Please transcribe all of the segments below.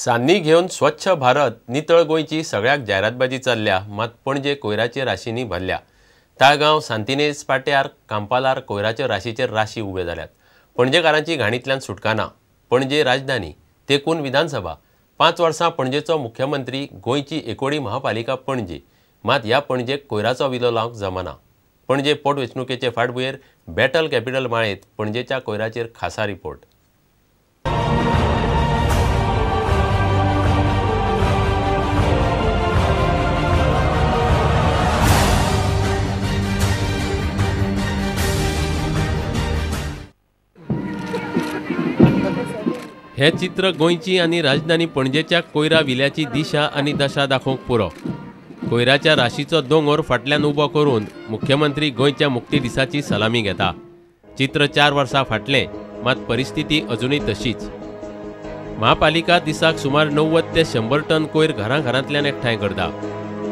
सान्नी घेऊन स्वच्छ भारत नितळ गोयची सगळ्याक जायरातबाजी चल्ल्या, मात पणजे कोयराचे राशींनी भरल्या। ताळगांव, सांतिनेज पाट्यार, कांपालार कोयराच्या राशीचेर राशी उबे जाल्यात। पणजेकारांची घाणींतल्यान सुटका ना। पणजे राजधानी तेकून विधानसभा 5 वर्सां पणजेचो मुख्यमंत्री, गोंयची एकोडी महापालिका पणजे, मात ह्या पणजेक कोयराचो विलो लावंक जमना। पणजे पोटवेंचणुकेचे फाटभुंयेर बॅटल कॅपिटल माळेंत पणजेच्या कोयराचेर खासा रिपोर्ट। हे चित्र गोंयची आनी राजधानी पणजेच्या कोयरा विल्याची दिशा आनी दशा दाखोवंक पुरो। कोयराच्या राशीचो दोंगर फाटल्यान उबो करून मुख्यमंत्री गोंयच्या मुक्ती दिसाची सलामी घेता। चित्र 4 वर्सां फाटलें, मात परिस्थिती अजुनूय तशीच। महापालिका दिसाक सुमार 90 ते 100 टन कोयर घरांतल्यान एकठांय करता।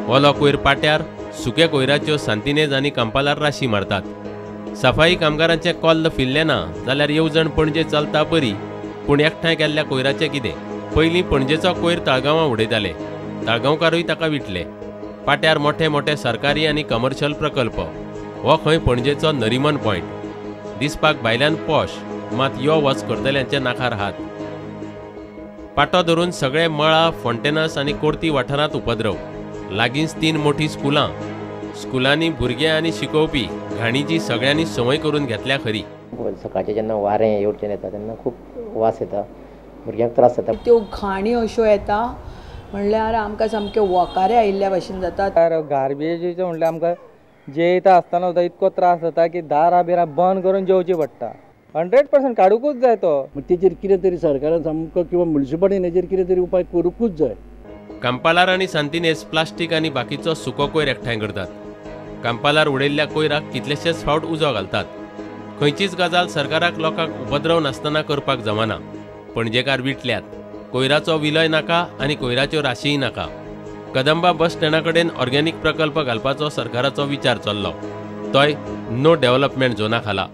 ओलो कोयर पाट्यार, सुके कोयराच्यो सांतिनेज आनी कांपालार राशी मारतात। सफाई कामगारांचे कॉल्ल फिरले ना जाल्यार येवजण पणजे चलता बरी, पूण एकठांय केल्ल्या कोयराचें कितें? पयलीं पणजेचो कोयर ताळगांवां उडयताले, ताळगांवकारूय ताका विटले। पाट्यार मोठे मोठे सरकारी आनी कमर्शियल प्रकल्प, हो खंय पणजेचो नरिमन पॉयंट। दिसपाक भायल्यान पॉश, मात यो वच करतल्यांचे नाकार हात। पाटो धरून सगळे मळा, फोंटेनस आनी कोर्ती वाठारांत उपद्रव। लागींच 3 मोठी स्कुलां, स्कुलांनी भुरगे आनी शिकोवपी घाणीची सगळ्यांनी संवय करून घेतल्या खरी। सकाळचें जेन्ना वारें येवटेन येता तेन्ना खूब वास येता, भुरग्यांक त्रास जाता। त्यो घाणी अश्यो येता म्हणल्यार आमकां सामके वकारे आयिल्ल्या भशेन जाता। गार्बेजीचो म्हणल्यार आमकां जेयता आसतना सुद्दां इतको त्रास जाता की दारां बिरां बंद करून जेवची पडटा। 100% काडूकूच जाय तो। तेचेर कितें तरी सरकारान सामको किंवा म्युनिसिपालिटीन हेचेर कितें तरी उपाय करूंकूच जाय। कांपालार आनी सांतिनेज प्लास्टीक आनी बाकीचो सुको कोयर एकठांय करतात। कांपालार उडयल्ल्या कोयराक कितलेशेच फावट उजो घालतात। खंयचीच गजाल सरकाराक लोकांक उपद्रव नासतना करपाक जमना। पणजेकार विटल्यात, कोयराचो विलय नाका आनी कोयराच्यो राशीय नाका। कदंबा बस स्टँडा कडेन ऑर्गेनिक प्रकल्प घालपाचो सरकाराचो विचार चल्लो, तोय नो डेव्हलपमेंट झोना खाला।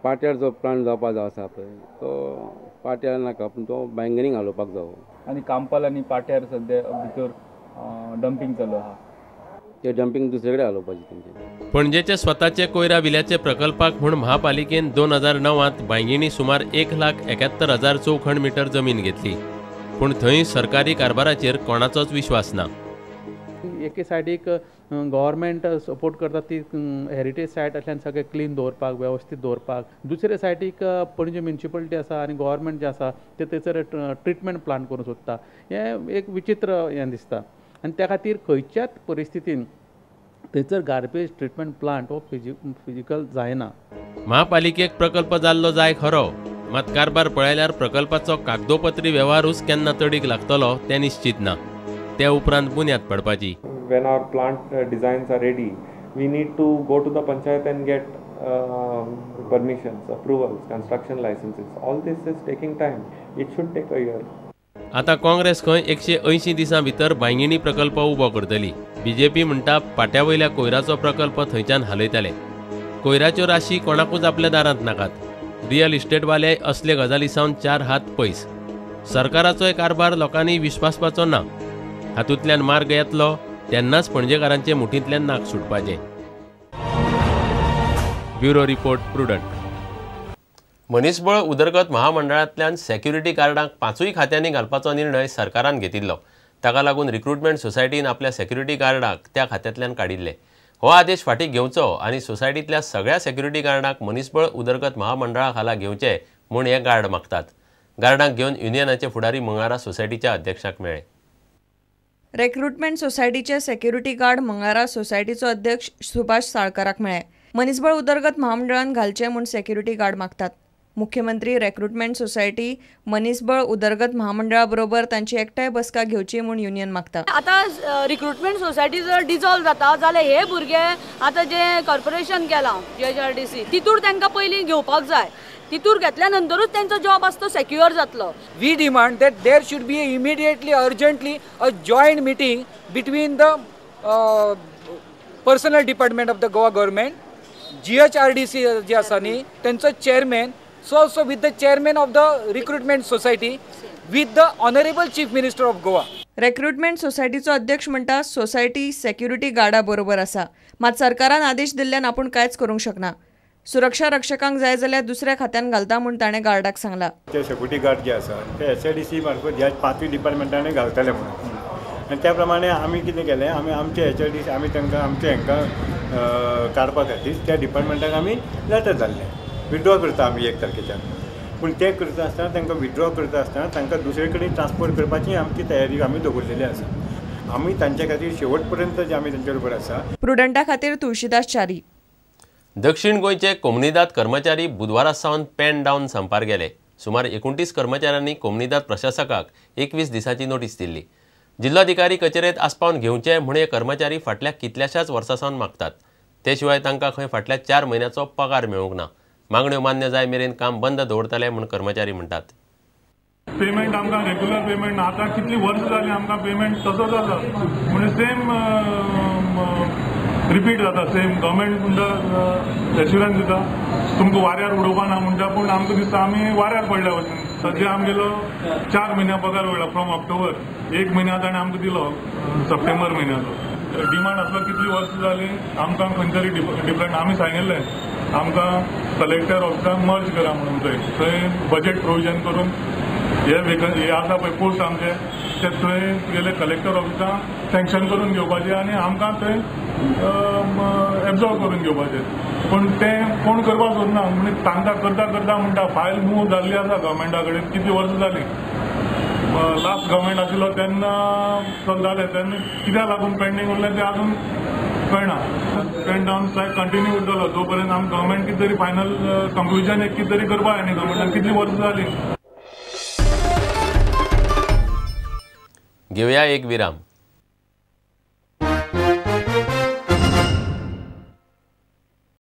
पाट्यार जो प्लांट जावपा जाय आसा पळय तो पाट्यार नाका, पूण तो बांगरींग घालपाक जावो। आनी कांपाल आनी पाट्यार सद्या भितर डंपिंग चालू आहा, ते डंपिंग दुसरे कडेन घालपाचें तेंचे। पणजेचे स्वताचे कोयरा विल्याचे प्रकल्पाक म्हूण महापालिकेन 2009त बांयगिणी सुमार 1,71,000 चौखण मिटर जमीन घेतली, पूण थंय सरकारी कारभाराचेर कोणाचोच विश्वास ना। एके सायडीक गव्हर्मेंट सपोर्ट करता ती हेरिटेज सायट आसल्यान सगळें क्लीन दवरपाक, वेवस्थीत दवरपाक। दुसरे सायडीक पणजे म्युनिसिपालिटी आसा आनी गव्हर्मेंट जे आसा ते थंयसर ट्रिटमेंट प्लांट करूंक सोदता। हें एक विचित्र हें दिसता आनी त्या खातीर खंयच्याच परिस्थितीन थंयसर गार्बेज ट्रिटमेंट प्लांट हो फिजिकल जायना। महापालिकेक प्रकल्प जाल्लो जाय खरो, मात कारभार पळयल्यार प्रकल्पाचो कागदोपत्री व्यवहारूच केन्ना तडीक लागतलो तें निश्चित ना। ते उपरांत बुन्याद पडपाची। When our plant designs are ready, we need to go to the panchayat and get permissions, approvals, construction licenses. All this is taking time. It should take a year. आता काँग्रेस खंय 180 दिसां भितर बांयगिणी प्रकल्प उबो करतली। बीजेपी म्हणटा पाट्या वयल्या कोयराचो प्रकल्प थंयच्यान हालयतले। कोयराच्यो राशी कोणाकूच आपल्या दारांत नाकात। रियल इस्टेटवाले असले गजाली सावन 4 हात पयस। सरकाराचोय कारभार लोकांनी विश्वासपाचो ना। हातूंतल्यान मार्ग येतलो तेन्नाच पणजेकारांचे मुठींतल्यान नाक सुटपाचें। Bureau report, Prudent. मनीसबळ उदरगत महामंडळांतल्यान सेक्युरिटी गार्डांक 5 खात्यांनी घालपाचो निर्णय सरकारान घेतिल्लो। ताका लागून रिक्रुटमेंट सोसायटीन आपल्या सेक्युरिटी गार्डांक त्या खात्यांतल्यान काडिल्ले। हो आदेश फाटीं घेवचो आनी सोसायटींतल्या सगळ्या सेक्युरिटी गार्डांक मनीसबळ उदरगत महामंडळा खाला घेवचे म्हूण हे गार्ड मागतात। गार्डांक घेवन युनियनाचे फुडारी मंगळारा सोसायटीच्या अध्यक्षाक मेळ्ळे। रिक्रुटमेंट सोसायटीचे सेक्युरिटी गार्ड मंगळारा सोसायटीचो अध्यक्ष सुभाष साळकाराक मेळ्ळे। मनीसबळ उदरगत महामंडळान घालचे म्हूण सेक्युरिटी गार्ड मागतात। मुख्यमंत्री रिक्रुटमेंट सोसायटी मनीसबळ उदरगत महामंडळा बरोबर तांची एकठांय बसका घेवची म्हूण युनियन मागता। आतां रिक्रुटमेंट सोसायटी जर डिजॉल्व जाता जाल्यार हे भुरगे आतां जे कॉर्पोरेशन केलां JHRDC तितूर तांकां पयलीं घेवपाक जाय। तितूर घेतल्या नंतरूच तांचो जॉब आसा तो सेक्युअर जातलो। We demand that there should be immediately urgently a joint meeting between the personal department of the Goa government, JHRDC जे आसा न्ही तेंचो chairman, so also with the chairman of the recruitment society, with the Honorable Chief Minister of Goa. Recruitment सोसायटीचो अध्यक्ष म्हणटा society security Garda बरोबर आसा, मात सरकारान आदेश दिल्ल्यान आपूण कांयच करूंक शकना. सुरक्षा रक्षकांक जाय जाल्यार दुसऱ्या खात्यान घालता म्हूण ताणें गार्डाक सांगला. ते सेक्युरिटी गार्ड जे आसा ते SIDC मार्फत ह्या 5 डिपार्टमेंटांनी घालतले म्हणून आनी त्या प्रमाणे आमी कितें केलें, आमी आमचे SIDC आमी तांकां आमचे हांकां काडपा खातीर त्या डिपार्टमेंटाक आमी लेटर धाडलें. विड्रॉ करता आमी 1 तारखेच्यान, पूण ते करता आसतना तांकां विड्रॉ करता आसतना तांकां दुसरे कडेन ट्रान्सफर करपाची आमची तयारी आमी दवरलेली आसा. आमी तांचे खातीर शेवट पर्यंत जे आमी तांचे बरोबर आसा. प्रुडंटा खातीर तुळशीदास च्यारी. दक्षिण गोंयचे कोमनीदाद कर्मचारी बुधवारा सावन पेन डावन संपार गेले. सुमार 29 कर्मचाऱ्यांनी कोमनीदाद प्रशासकाक 21 दिसांची नोटीस दिल्ली. जिल्हाधिकारी कचेरेंत आस्पावन घेवचे म्हूण हे कर्मचारी फाटल्या कितल्याशाच वर्सां सावन मागतात. ते शिवाय तांकां खंय फाटल्या 4 म्हयन्याचो पगार मेळूंक ना. मागण्यो मान्य जाय मेरेन काम बंद दवरतले म्हूण कर्मचारी म्हणटात. पेमेंट आमकां रेग्युलर पेमेंट आतां कितलीं वर्सां जालीं आमकां पेमेंट तसोच आसा, म्हणजे सेम रिपीट जाता. सेम गव्हर्मेंट म्हणटा एश्युरन्स दिता तुमकां वाऱ्यार उडोवपा ना म्हणटा, पूण आमकां दिसता आमी वाऱ्यार पडल्या भशेन. सद्या आमगेलो 4 म्हयन्या पगार वयला फ्रॉम ऑक्टोबर. 1 म्हयन्या ताणें आमकां दिलो सप्टेंबर म्हयन्याचो. डिमांड आसलो कितलीं वर्सां जालीं आमकां खंय तरी डिफरंट. आमी सांगिल्लें आमकां कलेक्टर ऑफिसाक मर्ज करा म्हणून थंय बजेट प्रोविजन करून हे आसा पळय पोस्ट आमचे ते थंय गेले कलेक्टर ऑफिसाक सँक्शन करून घेवपाचें आनी आमकां थंय एब्जॉर्व करून घेवपाचें. पूण तें कोण करपाक सोदना. म्हणजे तांकां करता करता म्हणटा फायल मूव जाल्ली आसा गव्हर्मेंटा कडेन. कितलीं वर्सां जालीं. लास्ट गव्हर्मेंट आशिल्लो तेन्ना जालें, तेन्ना कित्याक लागून पेंडींग उरलें तें आजून कळना. पेन डावन स्ट्रायक कंटिन्यू उरतलो जो पर्यंत आमी गव्हर्मेंट कितें तरी फायनल कंक्लुजन एक कितें तरी करपा जाय न्ही. गव्हर्मेंटान कितलीं वर्सां जालीं. घेवया एक विराम.